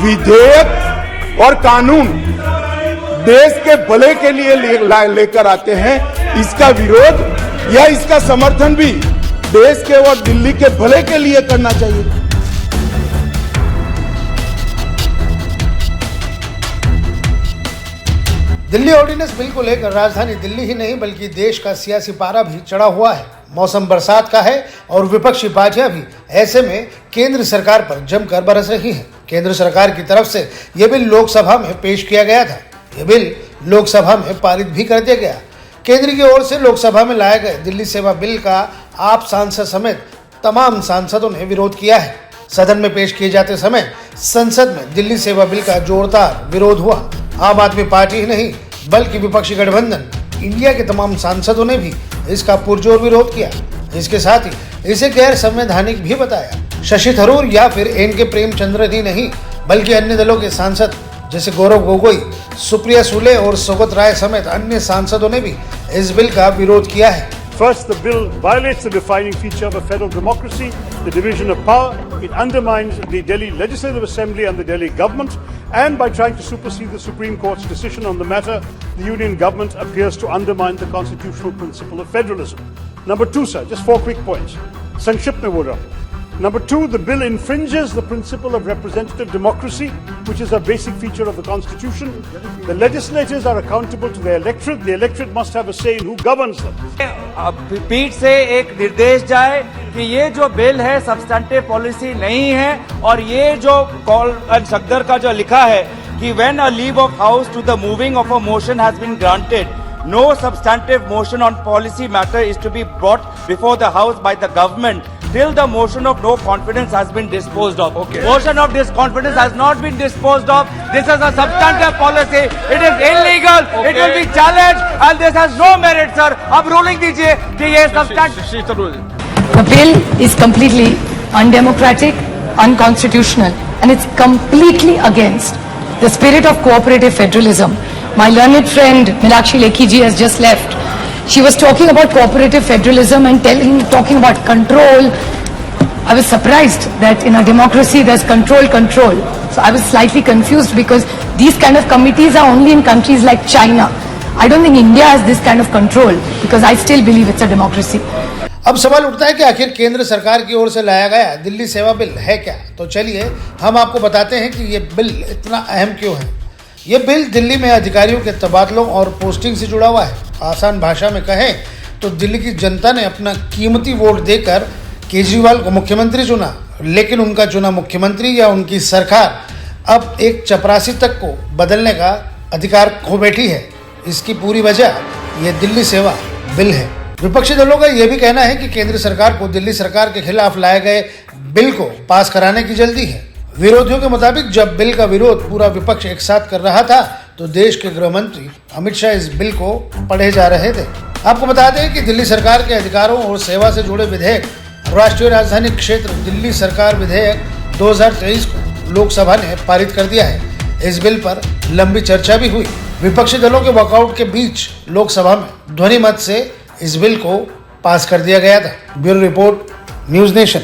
विधेयक और कानून देश के भले के लिए लेकर आते हैं, इसका विरोध या इसका समर्थन भी देश के और दिल्ली के भले के लिए करना चाहिए। दिल्ली ऑर्डिनेंस बिल को लेकर राजधानी दिल्ली ही नहीं बल्कि देश का सियासी पारा भी चढ़ा हुआ है। मौसम बरसात का है और विपक्षी पार्टियां भी ऐसे में केंद्र सरकार पर जमकर बरस रही हैं। केंद्र सरकार की तरफ से यह बिल लोकसभा में पेश किया गया था। यह बिल लोकसभा में पारित भी कर दिया गया। केंद्र की ओर से लोकसभा में लाए गए दिल्ली सेवा बिल का आप सांसद समेत तमाम सांसदों ने विरोध किया है। सदन में पेश किए जाते समय संसद में दिल्ली सेवा बिल का जोरदार विरोध हुआ। आम आदमी पार्टी ही नहीं बल्कि विपक्षी गठबंधन इंडिया के तमाम सांसदों ने भी इसका पुरजोर विरोध किया। इसके साथ ही इसे गैर संवैधानिक भी बताया। शशि थरूर या फिर एन.के. प्रेमचंद्रन ही नहीं बल्कि अन्य दलों के सांसद जैसे गौरव गोगोई, सुप्रिया सुले और सौगत राय समेत अन्य सांसदों ने भी इस बिल का विरोध किया है। First, the bill violates the defining feature of a federal democracy, the division of power. It undermines the Delhi Legislative Assembly and the Delhi government. And by trying to supersede the Supreme Court's decision on the matter, the union government appears to undermine the constitutional principle of federalism. Number two, sir, just 4 quick points. Sankshipt mein bol raha hu. Number two, the bill infringes the principle of representative democracy, which is a basic feature of the Constitution. The legislators are accountable to their electorate. The electorate must have a say in who governs them. पीठ से एक निर्देश जाए कि ये जो bill है substantive policy नहीं है और ये जो कॉल एंड सगदर का जो लिखा है कि when a leave of house to the moving of a motion has been granted, no substantive motion on policy matter is to be brought before the house by the government till the motion of no confidence has been disposed of. Okay. Motion of disconfidence has not been disposed of. This is a substantive policy. It is illegal. Okay. It will be challenged and this has no merit, sir. अब ruling दीजिए कि ये substantive. The bill is completely undemocratic, unconstitutional, and it's completely against the spirit of cooperative federalism. My learned friend Meenakshi Lekhi ji has just left. She was talking about cooperative federalism and talking about control. I was surprised that in a democracy there's control. So I was slightly confused because these kind of committees are only in countries like China. I don't think India has this kind of control because I still believe it's a democracy. अब सवाल उठता है कि आखिर केंद्र सरकार की ओर से लाया गया दिल्ली सेवा बिल है क्या? तो चलिए हम आपको बताते हैं कि ये बिल इतना अहम क्यों है। ये बिल दिल्ली में अधिकारियों के तबादलों और पोस्टिंग से जुड़ा हुआ है। आसान भाषा में कहें तो दिल्ली की जनता ने अपना कीमती वोट देकर केजरीवाल को मुख्यमंत्री चुना, लेकिन उनका चुना मुख्यमंत्री या उनकी सरकार अब एक चपरासी तक को बदलने का अधिकार खो बैठी है। इसकी पूरी वजह ये दिल्ली सेवा बिल है। विपक्षी दलों का यह भी कहना है कि केंद्र सरकार को दिल्ली सरकार के खिलाफ लाए गए बिल को पास कराने की जल्दी है। विरोधियों के मुताबिक जब बिल का विरोध पूरा विपक्ष एक साथ कर रहा था तो देश के गृह मंत्री अमित शाह इस बिल को पढ़े जा रहे थे। आपको बता दें कि दिल्ली सरकार के अधिकारों और सेवा से जुड़े विधेयक राष्ट्रीय राजधानी क्षेत्र दिल्ली सरकार विधेयक 2023 को लोकसभा ने पारित कर दिया है। इस बिल पर लंबी चर्चा भी हुई। विपक्षी दलों के वॉकआउट के बीच लोकसभा में ध्वनि मत से इस बिल को पास कर दिया गया था। Bureau report, news nation.